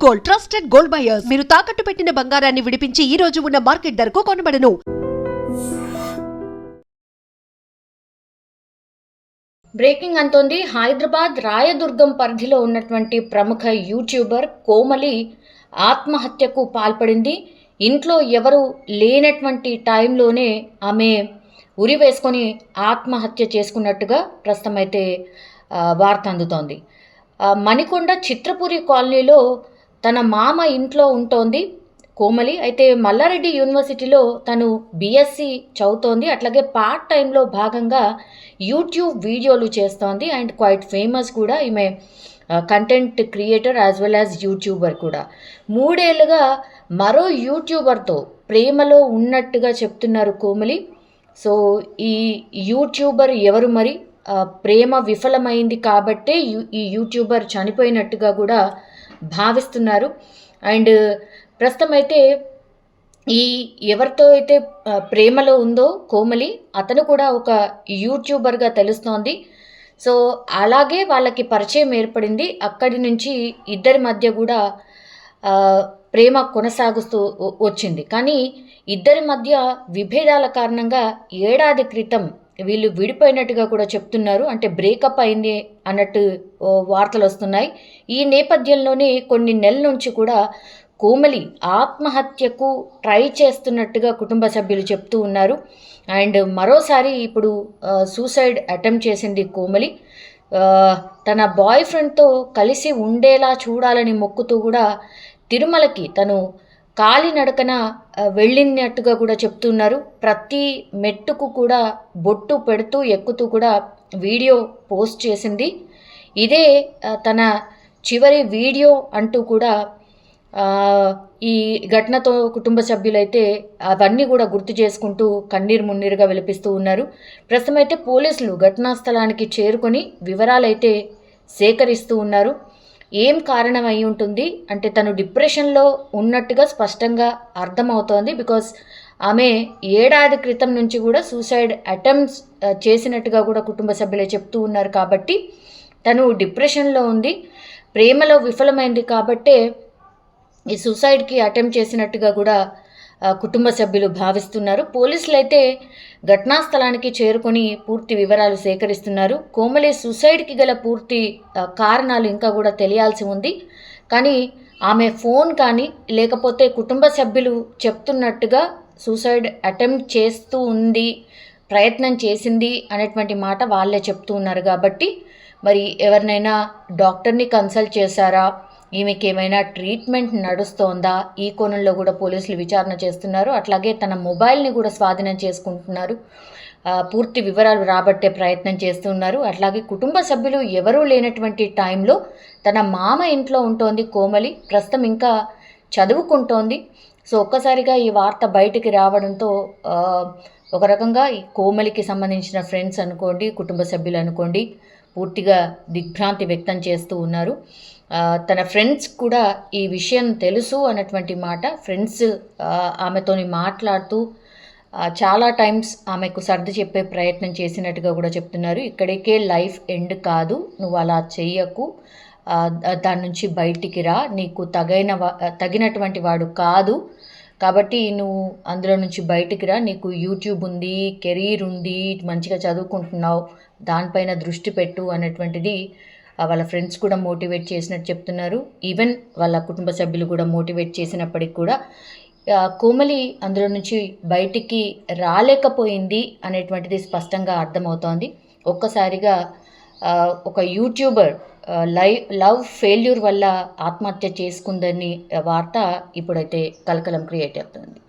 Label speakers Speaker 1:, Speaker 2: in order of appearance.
Speaker 1: Gold, trusted gold buyers. మీరు తాకట్టు పెట్టిన బంగారాన్ని విడిపించి ఈ రోజు ఉన్న మార్కెట్ ధరకు కొనబడను.
Speaker 2: బ్రేకింగ్ అంతోంది. హైదరాబాద్ రాయదుర్గం పరిధిలో ఉన్నటువంటి ప్రముఖ యూట్యూబర్ కోమలి ఆత్మహత్యకు పాల్పడింది. ఇంట్లో ఎవరు లేనటువంటి టైంలోనే ఆమె ఉరి వేసుకొని ఆత్మహత్య చేసుకున్నట్టుగా ప్రస్తుతం అయితే వార్త అందుతోంది. మణికొండ చిత్రపురి కాలనీలో తన మామ ఇంట్లో ఉంటోంది కోమలి. అయితే మల్లారెడ్డి యూనివర్సిటీలో తను బీఎస్సీ చదువుతోంది. అట్లాగే పార్ట్ టైంలో భాగంగా యూట్యూబ్ వీడియోలు చేస్తోంది. అండ్ క్వైట్ ఫేమస్ కూడా ఈమె content creator as well as YouTuber కూడా. 3 ఏళ్ళుగా మరో యూట్యూబర్తో ప్రేమలో ఉన్నట్టుగా చెప్తున్నారు కోమలి. సో ఈ యూట్యూబర్ ఎవరు మరి? ప్రేమ విఫలమైంది కాబట్టే ఈ యూట్యూబర్ చనిపోయినట్టుగా కూడా భావిస్తున్నారు. అండ్ ప్రస్తుతం అయితే ఈ ఎవరితో అయితే ప్రేమలో ఉందో కోమలి, అతను కూడా ఒక యూట్యూబర్గా తెలుస్తోంది. సో అలాగే వాళ్ళకి పరిచయం ఏర్పడింది. అక్కడి నుంచి ఇద్దరి మధ్య కూడా ప్రేమ కొనసాగుతూ వచ్చింది. కానీ ఇద్దరి మధ్య విభేదాల కారణంగా ఏడాది క్రితం వీళ్ళు విడిపోయినట్టుగా కూడా చెప్తున్నారు. అంటే బ్రేకప్ అయింది అన్నట్టు వార్తలు వస్తున్నాయి. ఈ నేపథ్యంలోనే కొన్ని నెలల నుంచి కూడా కోమలి ఆత్మహత్యకు ట్రై చేస్తున్నట్టుగా కుటుంబ సభ్యులు చెప్తూ ఉన్నారు. అండ్ మరోసారి ఇప్పుడు సూసైడ్ అటెంప్ట్ చేసింది కోమలి. తన బాయ్ ఫ్రెండ్తో కలిసి ఉండేలా చూడాలని మొక్కుతూ కూడా తిరుమలకి తను కాలినడకన వెళ్ళినట్టుగా కూడా చెప్తున్నారు. ప్రతి మెట్టుకు కూడా బొట్టు పెడుతూ ఎక్కుతూ కూడా వీడియో పోస్ట్ చేసింది. ఇదే తన చివరి వీడియో అంటూ కూడా ఈ ఘటనతో కుటుంబ సభ్యులైతే అవన్నీ కూడా గుర్తు చేసుకుంటూ కన్నీరు మున్నీరుగా విలపిస్తూ ఉన్నారు. ప్రస్తుతం అయితే పోలీసులు ఘటనా స్థలానికి చేరుకొని వివరాలైతే సేకరిస్తూ ఉన్నారు. ఏం కారణం అయి ఉంటుంది అంటే తను డిప్రెషన్లో ఉన్నట్టుగా స్పష్టంగా అర్థమవుతోంది. బికాస్ ఆమె ఏడాది క్రితం నుంచి కూడా సూసైడ్ అటెంప్ట్స్ చేసినట్టుగా కూడా కుటుంబ సభ్యులే చెప్తూ ఉన్నారు. కాబట్టి తను డిప్రెషన్లో ఉంది, ప్రేమలో విఫలమైంది కాబట్టే ఈ సూసైడ్కి అటెంప్ట్ చేసినట్టుగా కూడా కుటుంబ సభ్యులు భావిస్తున్నారు. పోలీసులు అయితే ఘటనా స్థలానికి చేరుకొని పూర్తి వివరాలు సేకరిస్తున్నారు. కోమలి సూసైడ్కి గల పూర్తి కారణాలు ఇంకా కూడా తెలియాల్సి ఉంది. కానీ ఆమె ఫోన్ కానీ లేకపోతే కుటుంబ సభ్యులు చెప్తున్నట్టుగా సూసైడ్ అటెంప్ట్ చేస్తూ ఉంది, ప్రయత్నం చేసింది అనేటువంటి మాట వాళ్ళే చెప్తూ ఉన్నారు. కాబట్టి మరి ఎవరినైనా డాక్టర్ని కన్సల్ట్ చేశారా, ఈమెకి ఏమైనా ట్రీట్మెంట్ నడుస్తోందా, ఈ కోణంలో కూడా పోలీసులు విచారణ చేస్తున్నారు. అట్లాగే తన మొబైల్ని కూడా స్వాధీనం చేసుకుంటున్నారు. పూర్తి వివరాలు రాబట్టే ప్రయత్నం చేస్తున్నారు. అట్లాగే కుటుంబ సభ్యులు ఎవరూ లేనటువంటి టైంలో తన మామ ఇంట్లో ఉంటోంది కోమలి. ప్రస్తుతం ఇంకా చదువుకుంటోంది. సో ఒక్కసారిగా ఈ వార్త బయటికి రావడంతో ఒక రకంగా ఈ కోమలికి సంబంధించిన ఫ్రెండ్స్ అనుకోండి, కుటుంబ సభ్యులు అనుకోండి, పూర్తిగా దిగ్భ్రాంతి వ్యక్తం చేస్తూ ఉన్నారు. తన ఫ్రెండ్స్ కూడా ఈ విషయం తెలుసు అన్నటువంటి మాట. ఫ్రెండ్స్ ఆమెతోని మాట్లాడుతూ చాలా టైమ్స్ ఆమెకు సర్ది చెప్పే ప్రయత్నం చేసినట్టుగా కూడా చెప్తున్నారు. ఇక్కడికే లైఫ్ ఎండ్ కాదు, నువ్వు అలా చెయ్యకు, దాని నుంచి బయటికి రా, నీకు తగినటువంటి వాడు కాదు, కాబట్టి నువ్వు అందులో నుంచి బయటికి రా, నీకు యూట్యూబ్ ఉంది, కెరీర్ ఉంది, మంచిగా చదువుకుంటున్నావు, దానిపైన దృష్టి పెట్టు అనేటువంటిది వాళ్ళ ఫ్రెండ్స్ కూడా మోటివేట్ చేసినట్టు చెప్తున్నారు. ఈవెన్ వాళ్ళ కుటుంబ సభ్యులు కూడా మోటివేట్ చేసినప్పటికి కూడా కోమలి అందులో నుంచి బయటికి రాలేకపోయింది అనేటువంటిది స్పష్టంగా అర్థమవుతోంది. ఒక్కసారిగా ఒక యూట్యూబర్ లవ్ ఫెయిల్యూర్ వల్ల ఆత్మహత్య చేసుకుందని వార్త ఇప్పుడైతే కలకలం క్రియేట్ అవుతుంది.